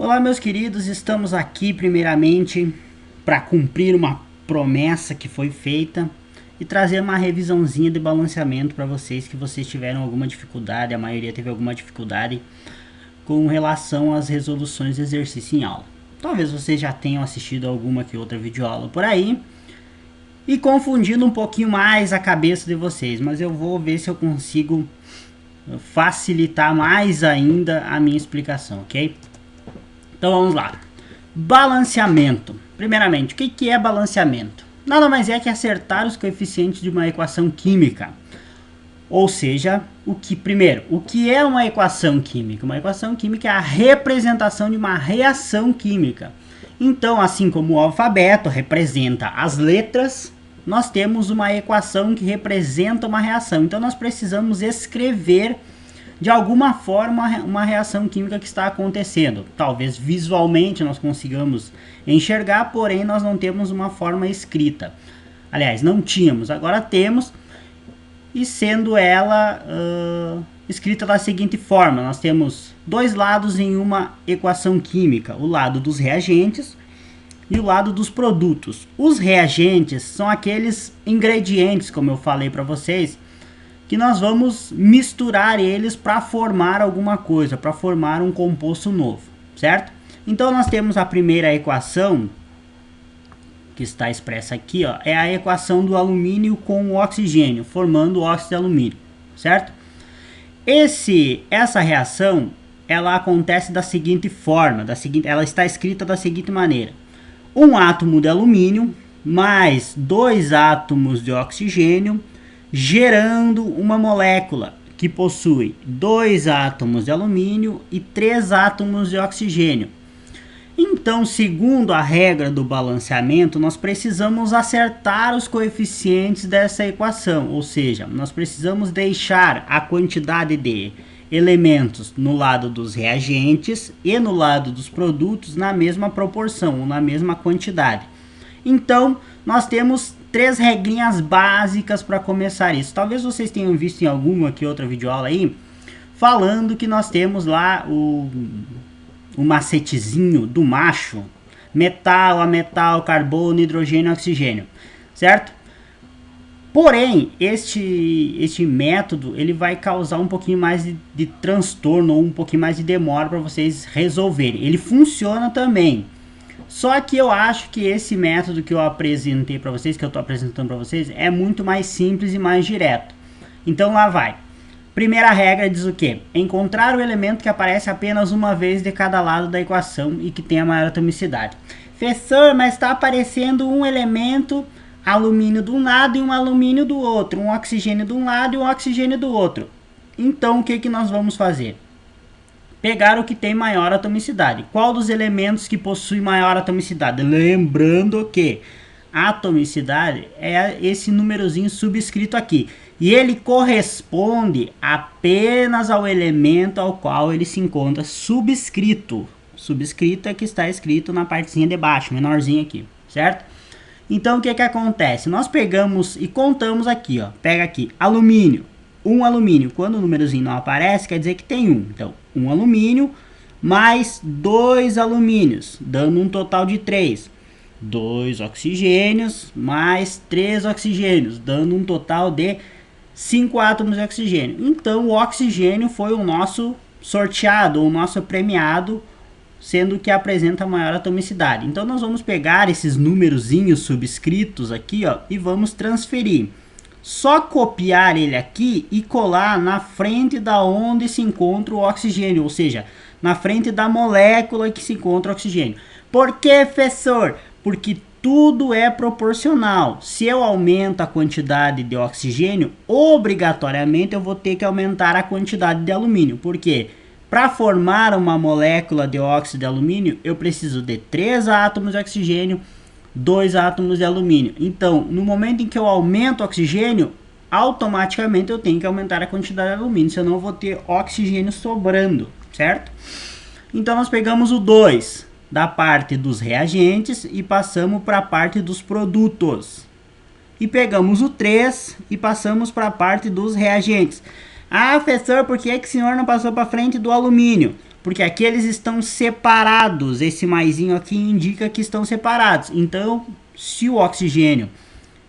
Olá, meus queridos, estamos aqui primeiramente para cumprir uma promessa que foi feita e trazer uma revisãozinha de balanceamento para vocês que vocês tiveram alguma dificuldade, a maioria teve alguma dificuldade com relação às resoluções de exercício em aula. Talvez vocês já tenham assistido alguma que outra videoaula por aí e confundindo um pouquinho mais a cabeça de vocês, mas eu vou ver se eu consigo facilitar mais ainda a minha explicação, ok? Então vamos lá. Balanceamento. Primeiramente, o que é balanceamento? Nada mais é que acertar os coeficientes de uma equação química. Ou seja, o que é uma equação química? Uma equação química é a representação de uma reação química. Então, assim como o alfabeto representa as letras, nós temos uma equação que representa uma reação. Então, nós precisamos escrever de alguma forma uma reação química que está acontecendo. Talvez visualmente nós consigamos enxergar, porém nós não temos uma forma escrita. Aliás, não tínhamos, agora temos, e sendo ela escrita da seguinte forma: nós temos dois lados em uma equação química, o lado dos reagentes e o lado dos produtos. Os reagentes são aqueles ingredientes, como eu falei para vocês, que nós vamos misturar eles para formar alguma coisa, para formar um composto novo, certo? Então nós temos a primeira equação, que está expressa aqui, ó, é a equação do alumínio com o oxigênio, formando o óxido de alumínio, certo? Essa reação, ela acontece da seguinte forma, ela está escrita da seguinte maneira: um átomo de alumínio mais dois átomos de oxigênio, gerando uma molécula que possui dois átomos de alumínio e três átomos de oxigênio. Então, segundo a regra do balanceamento, nós precisamos acertar os coeficientes dessa equação, ou seja, nós precisamos deixar a quantidade de elementos no lado dos reagentes e no lado dos produtos na mesma proporção, ou na mesma quantidade. Então, nós temos três regrinhas básicas para começar isso. Talvez vocês tenham visto em alguma que outra videoaula aí, falando que nós temos lá o macetezinho do macho: metal, ametal, carbono, hidrogênio, oxigênio, certo? Porém, este método ele vai causar um pouquinho mais de transtorno ou um pouquinho mais de demora para vocês resolverem. Ele funciona também. Só que eu acho que esse método que eu apresentei para vocês, que eu estou apresentando para vocês, é muito mais simples e mais direto. Então lá vai. Primeira regra diz o quê? Encontrar o elemento que aparece apenas uma vez de cada lado da equação e que tem a maior atomicidade. Professor, mas está aparecendo um elemento alumínio de um lado e um alumínio do outro, um oxigênio de um lado e um oxigênio do outro. Então o que nós vamos fazer? Pegar o que tem maior atomicidade. Qual dos elementos que possui maior atomicidade? Lembrando que a atomicidade é esse númerozinho subscrito aqui. E ele corresponde apenas ao elemento ao qual ele se encontra subscrito. Subscrito é que está escrito na partezinha de baixo, menorzinho aqui, certo? Então o que acontece? Nós pegamos e contamos aqui, ó. Pega aqui, alumínio. Um alumínio, quando o númerozinho não aparece, quer dizer que tem um. Então, um alumínio mais dois alumínios, dando um total de 3. Dois oxigênios mais 3 oxigênios, dando um total de 5 átomos de oxigênio. Então, o oxigênio foi o nosso sorteado, o nosso premiado, sendo que apresenta maior atomicidade. Então, nós vamos pegar esses numerozinhos subscritos aqui, ó, e vamos transferir. Só copiar ele aqui e colar na frente da onde se encontra o oxigênio, ou seja, na frente da molécula que se encontra o oxigênio. Por que, professor? Porque tudo é proporcional. Se eu aumento a quantidade de oxigênio, obrigatoriamente eu vou ter que aumentar a quantidade de alumínio. Por quê? Para formar uma molécula de óxido de alumínio, eu preciso de 3 átomos de oxigênio, 2 átomos de alumínio. Então, no momento em que eu aumento o oxigênio, automaticamente eu tenho que aumentar a quantidade de alumínio, senão eu vou ter oxigênio sobrando, certo? Então, nós pegamos o 2 da parte dos reagentes e passamos para a parte dos produtos. E pegamos o 3 e passamos para a parte dos reagentes. Ah, professor, por que o senhor não passou para frente do alumínio? Porque aqui eles estão separados. Esse maisinho aqui indica que estão separados. Então, se o oxigênio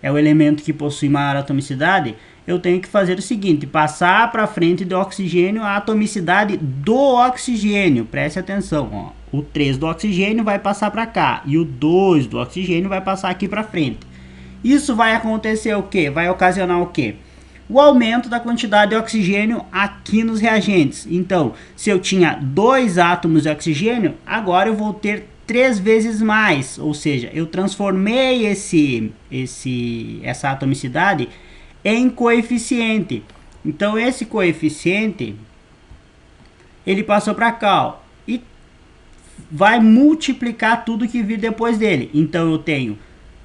é o elemento que possui maior atomicidade, eu tenho que fazer o seguinte, passar para frente do oxigênio a atomicidade do oxigênio. Preste atenção, ó. O 3 do oxigênio vai passar para cá e o 2 do oxigênio vai passar aqui para frente. Isso vai acontecer o quê? Vai ocasionar o quê? O aumento da quantidade de oxigênio aqui nos reagentes. Então, se eu tinha 2 átomos de oxigênio, agora eu vou ter 3 vezes mais. Ou seja, eu transformei essa atomicidade em coeficiente. Então, esse coeficiente, ele passou para cá, ó, e vai multiplicar tudo que vir depois dele. Então, eu tenho...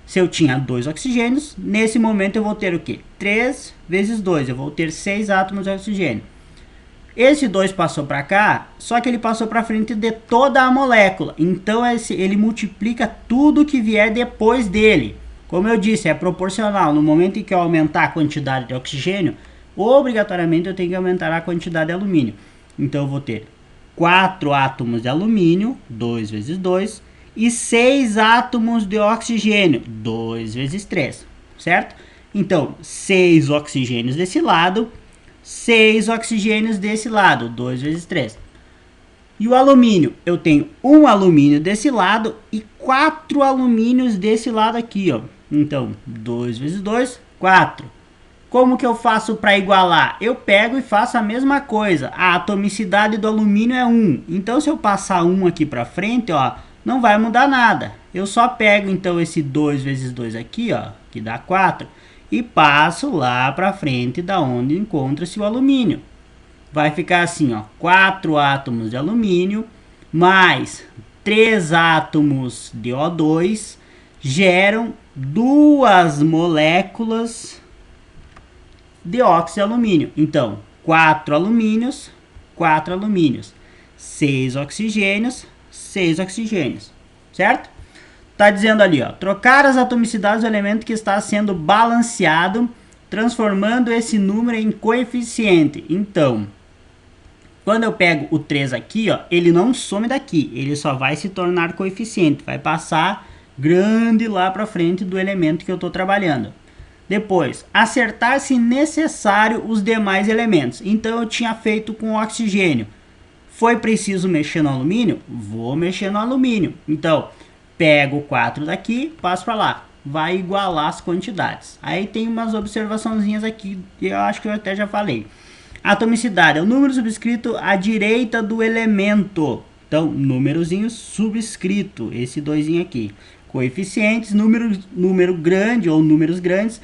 Se eu tinha 2 oxigênios, nesse momento eu vou ter o quê? 3 vezes 2, eu vou ter 6 átomos de oxigênio. Esse 2 passou para cá, só que ele passou para frente de toda a molécula. Então ele multiplica tudo que vier depois dele. Como eu disse, é proporcional. No momento em que eu aumentar a quantidade de oxigênio, obrigatoriamente eu tenho que aumentar a quantidade de alumínio. Então eu vou ter 4 átomos de alumínio, 2 vezes 2, e 6 átomos de oxigênio, 2 vezes 3, certo? Então, 6 oxigênios desse lado, 6 oxigênios desse lado, 2 vezes 3. E o alumínio, eu tenho 1 alumínio desse lado e 4 alumínios desse lado aqui, ó. Então, 2 vezes 2, 4. Como que eu faço para igualar? Eu pego e faço a mesma coisa. A atomicidade do alumínio é 1. Então, se eu passar 1 aqui para frente, ó, não vai mudar nada. Eu só pego então esse 2 vezes 2 aqui, ó, que dá 4, e passo lá para frente da onde encontra-se o alumínio. Vai ficar assim, ó, 4 átomos de alumínio mais 3 átomos de O2 geram 2 moléculas de óxido de alumínio. Então, 4 alumínios, 4 alumínios, 6 oxigênios, 6 oxigênios, certo? Está dizendo ali, ó, trocar as atomicidades do elemento que está sendo balanceado, transformando esse número em coeficiente. Então, quando eu pego o 3 aqui, ó, ele não some daqui, ele só vai se tornar coeficiente, vai passar grande lá para frente do elemento que eu estou trabalhando. Depois, acertar se necessário os demais elementos. Então, eu tinha feito com oxigênio. Foi preciso mexer no alumínio? Vou mexer no alumínio. Então, pego 4 daqui, passo para lá. Vai igualar as quantidades. Aí tem umas observaçõezinhas aqui, que eu acho que eu até já falei. Atomicidade é o número subscrito à direita do elemento. Então, númerozinho subscrito, esse 2 aqui. Coeficientes, número grande ou números grandes,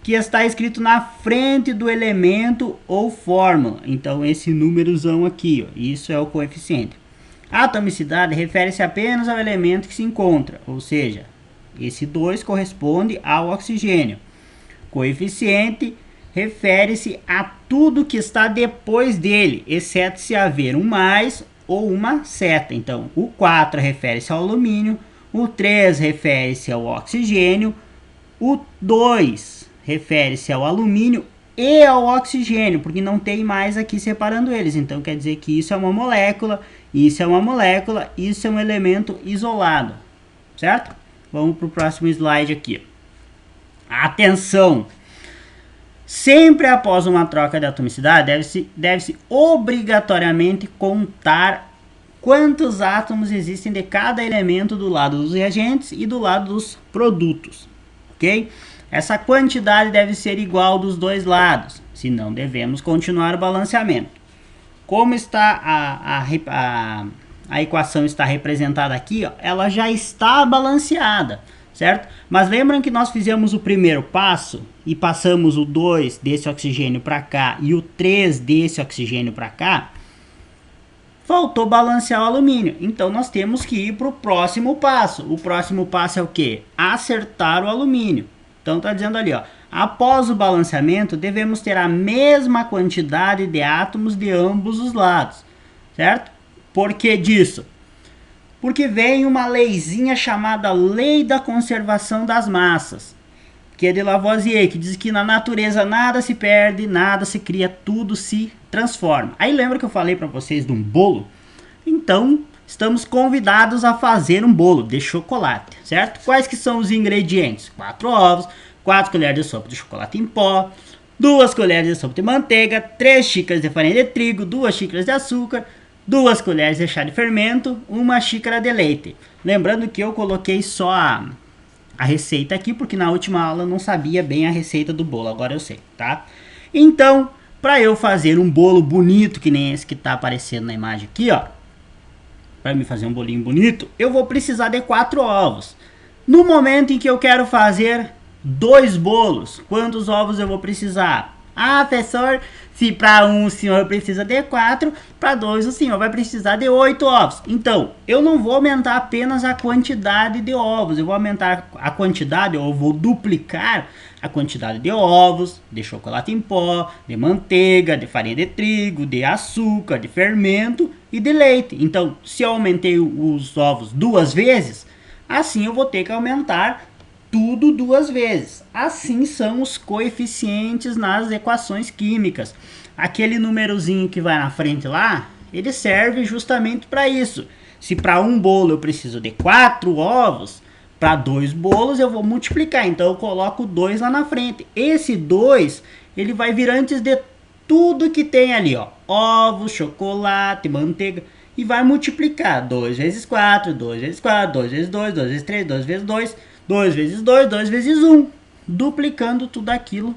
que está escrito na frente do elemento ou fórmula. Então, esse númerozão aqui, ó, isso é o coeficiente. A atomicidade refere-se apenas ao elemento que se encontra, ou seja, esse 2 corresponde ao oxigênio. Coeficiente refere-se a tudo que está depois dele, exceto se haver um mais ou uma seta. Então, o 4 refere-se ao alumínio, o 3 refere-se ao oxigênio, o 2 refere-se ao alumínio e ao oxigênio, porque não tem mais aqui separando eles. Então, quer dizer que isso é uma molécula, isso é uma molécula, isso é um elemento isolado, certo? Vamos para o próximo slide aqui. Atenção! Sempre após uma troca de atomicidade, deve-se obrigatoriamente contar quantos átomos existem de cada elemento do lado dos reagentes e do lado dos produtos, ok? Essa quantidade deve ser igual dos dois lados, senão devemos continuar o balanceamento. Como está a equação está representada aqui, ó, ela já está balanceada, certo? Mas lembram que nós fizemos o primeiro passo e passamos o 2 desse oxigênio para cá e o 3 desse oxigênio para cá? Faltou balancear o alumínio. Então, nós temos que ir para o próximo passo. O próximo passo é o quê? Acertar o alumínio. Então, está dizendo ali, ó, após o balanceamento, devemos ter a mesma quantidade de átomos de ambos os lados, certo? Por que disso? Porque vem uma leizinha chamada Lei da Conservação das Massas, que é de Lavoisier, que diz que na natureza nada se perde, nada se cria, tudo se transforma. Aí lembra que eu falei para vocês de um bolo? Então, estamos convidados a fazer um bolo de chocolate, certo? Quais que são os ingredientes? 4 ovos, 4 colheres de sopa de chocolate em pó, 2 colheres de sopa de manteiga, 3 xícaras de farinha de trigo, 2 xícaras de açúcar, 2 colheres de chá de fermento, 1 xícara de leite. Lembrando que eu coloquei só a receita aqui, porque na última aula eu não sabia bem a receita do bolo, agora eu sei, tá? Então, para eu fazer um bolo bonito, que nem esse que tá aparecendo na imagem aqui, ó, para me fazer um bolinho bonito, eu vou precisar de 4 ovos. No momento em que eu quero fazer 2 bolos, quantos ovos eu vou precisar? Ah, professor, se para um o senhor precisa de 4, para 2 o senhor vai precisar de 8 ovos. Então, eu não vou aumentar apenas a quantidade de ovos, eu vou aumentar a quantidade, ou vou duplicar a quantidade de ovos, de chocolate em pó, de manteiga, de farinha de trigo, de açúcar, de fermento e de leite. Então, se eu aumentei os ovos 2 vezes, assim eu vou ter que aumentar tudo 2 vezes. Assim são os coeficientes nas equações químicas. Aquele númerozinho que vai na frente lá, ele serve justamente para isso. Se para um bolo eu preciso de 4 ovos, para 2 bolos eu vou multiplicar. Então eu coloco 2 lá na frente. Esse 2, ele vai vir antes de tudo que tem ali, ó. Ovos, chocolate, manteiga. E vai multiplicar. 2 vezes 4, 2 vezes 4, 2 vezes 2, 2 vezes 3, 2 vezes 2, 2 vezes 2, 2 vezes 1. Duplicando tudo aquilo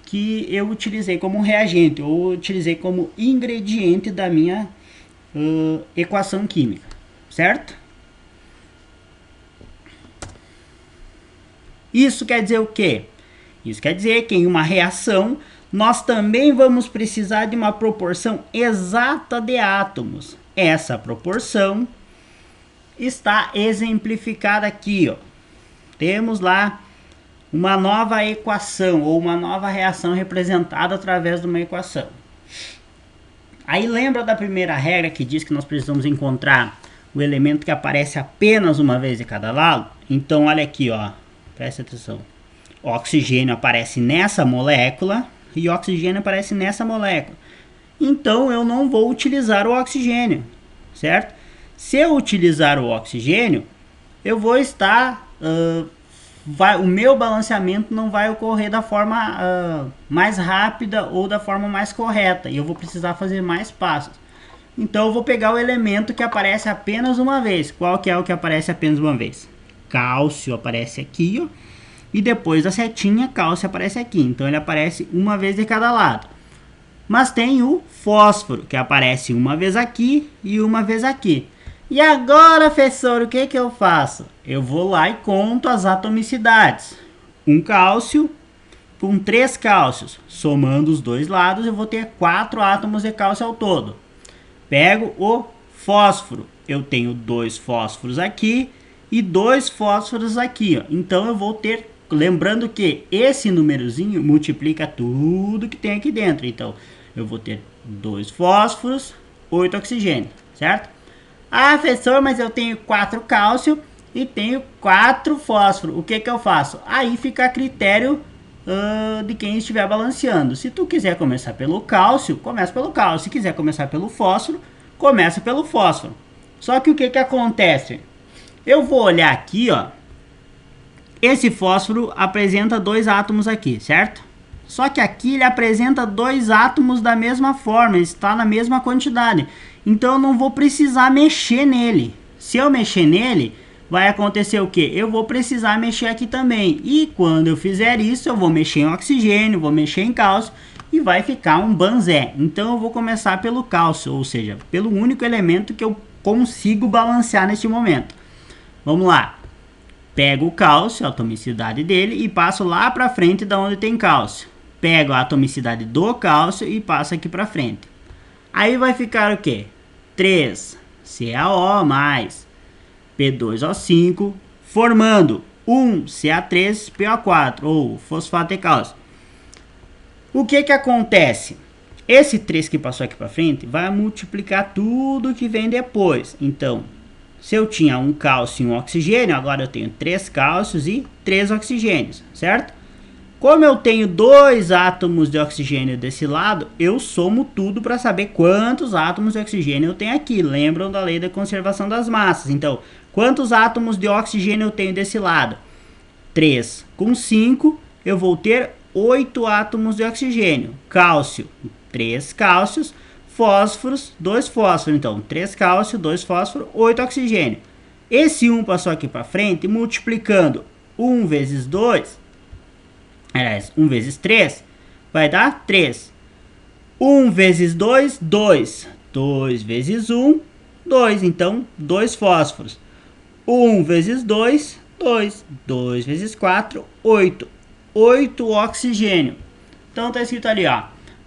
que eu utilizei como reagente, ou utilizei como ingrediente da minha equação química, certo? Isso quer dizer o quê? Isso quer dizer que em uma reação nós também vamos precisar de uma proporção exata de átomos. Essa proporção está exemplificada aqui, ó. Temos lá uma nova equação ou uma nova reação representada através de uma equação. Aí lembra da primeira regra que diz que nós precisamos encontrar o elemento que aparece apenas uma vez de cada lado? Então olha aqui, ó, presta atenção. O oxigênio aparece nessa molécula e o oxigênio aparece nessa molécula. Então eu não vou utilizar o oxigênio, certo? Se eu utilizar o oxigênio, eu vou estar... o meu balanceamento não vai ocorrer da forma mais rápida ou da forma mais correta. E eu vou precisar fazer mais passos. Então eu vou pegar o elemento que aparece apenas uma vez. Qual que é o que aparece apenas uma vez? Cálcio aparece aqui, ó. E depois da setinha, cálcio aparece aqui. Então ele aparece uma vez de cada lado. Mas tem o fósforo, que aparece uma vez aqui e uma vez aqui. E agora, professor, o que eu faço? Eu vou lá e conto as atomicidades. Um cálcio com 3 cálcios. Somando os dois lados, eu vou ter 4 átomos de cálcio ao todo. Pego o fósforo. Eu tenho 2 fósforos aqui e 2 fósforos aqui, ó. Então eu vou ter... Lembrando que esse númerozinho multiplica tudo que tem aqui dentro. Então eu vou ter 2 fósforos, 8 oxigênio, certo? Ah, professor, mas eu tenho 4 cálcio e tenho 4 fósforo. O que eu faço? Aí fica a critério de quem estiver balanceando. Se tu quiser começar pelo cálcio, começa pelo cálcio. Se quiser começar pelo fósforo, começa pelo fósforo. Só que o que acontece? Eu vou olhar aqui, ó. Esse fósforo apresenta 2 átomos aqui, certo? Só que aqui ele apresenta 2 átomos da mesma forma, está na mesma quantidade. Então eu não vou precisar mexer nele. Se eu mexer nele, vai acontecer o quê? Eu vou precisar mexer aqui também. E quando eu fizer isso, eu vou mexer em oxigênio, vou mexer em cálcio e vai ficar um banzé. Então eu vou começar pelo cálcio, ou seja, pelo único elemento que eu consigo balancear neste momento. Vamos lá. Pego o cálcio, a atomicidade dele, e passo lá para frente da onde tem cálcio. Pego a atomicidade do cálcio e passo aqui para frente. Aí vai ficar o quê? 3 CaO mais P2O5, formando 1 Ca3PO4, ou fosfato de cálcio. O que acontece? Esse 3 que passou aqui para frente vai multiplicar tudo que vem depois. Então, se eu tinha um cálcio e um oxigênio, agora eu tenho 3 cálcios e 3 oxigênios, certo? Como eu tenho 2 átomos de oxigênio desse lado, eu somo tudo para saber quantos átomos de oxigênio eu tenho aqui. Lembram da lei da conservação das massas? Então, quantos átomos de oxigênio eu tenho desse lado? 3. Com 5, eu vou ter 8 átomos de oxigênio. Cálcio, 3 cálcios. Fósforos, 2 fósforos. Então, 3 cálcio, 2 fósforo, 8 oxigênio. Esse 1 passou aqui para frente, multiplicando 1 vezes 2, aliás, 1 vezes 3, vai dar 3. 1 vezes 2, 2. 2 vezes 1, 2. Então, 2 fósforos. 1 vezes 2, 2. 2 vezes 4, 8. 8 oxigênio. Então, está escrito ali, ó.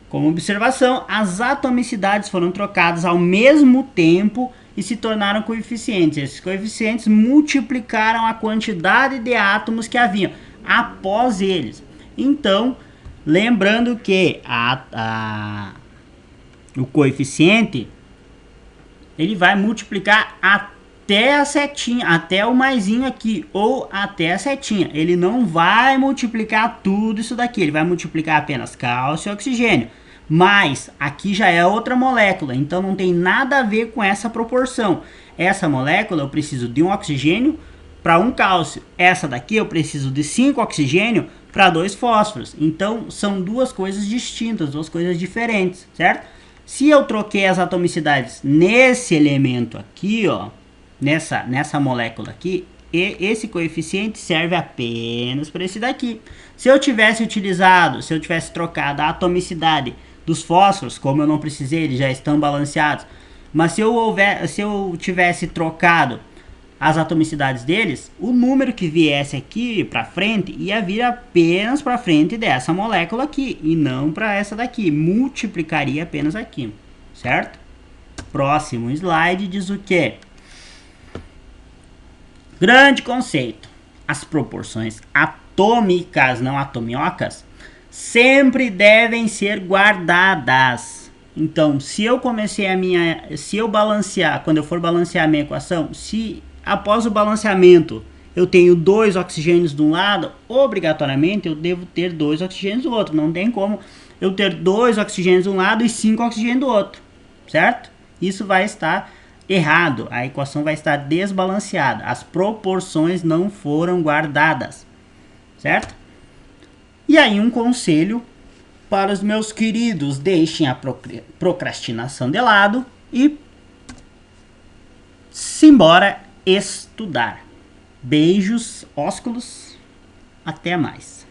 Como observação, as atomicidades foram trocadas ao mesmo tempo e se tornaram coeficientes. Esses coeficientes multiplicaram a quantidade de átomos que haviam após eles. Então, lembrando que o coeficiente ele vai multiplicar até a setinha, até o maisinho aqui, ou até a setinha. Ele não vai multiplicar tudo isso daqui, ele vai multiplicar apenas cálcio e oxigênio. Mas aqui já é outra molécula, então não tem nada a ver com essa proporção. Essa molécula eu preciso de um oxigênio para um cálcio. Essa daqui eu preciso de 5 oxigênio para 2 fósforos. Então são duas coisas distintas, duas coisas diferentes, certo? Se eu troquei as atomicidades nesse elemento aqui, ó, nessa molécula aqui, e esse coeficiente serve apenas para esse daqui. Se eu tivesse trocado a atomicidade dos fósforos, como eu não precisei, eles já estão balanceados, mas se eu tivesse trocado as atomicidades deles, o número que viesse aqui para frente ia vir apenas para frente dessa molécula aqui e não para essa daqui, multiplicaria apenas aqui, certo? Próximo slide diz o quê? Grande conceito. As proporções atômicas, não atomiocas, sempre devem ser guardadas. Então, se eu balancear, quando eu for balancear a minha equação, se após o balanceamento eu tenho 2 oxigênios de um lado, obrigatoriamente eu devo ter 2 oxigênios do outro. Não tem como eu ter 2 oxigênios de um lado e 5 oxigênios do outro, certo? Isso vai estar errado, a equação vai estar desbalanceada, as proporções não foram guardadas, certo? E aí um conselho para os meus queridos: deixem a procrastinação de lado e simbora estudar. Beijos, ósculos, até mais.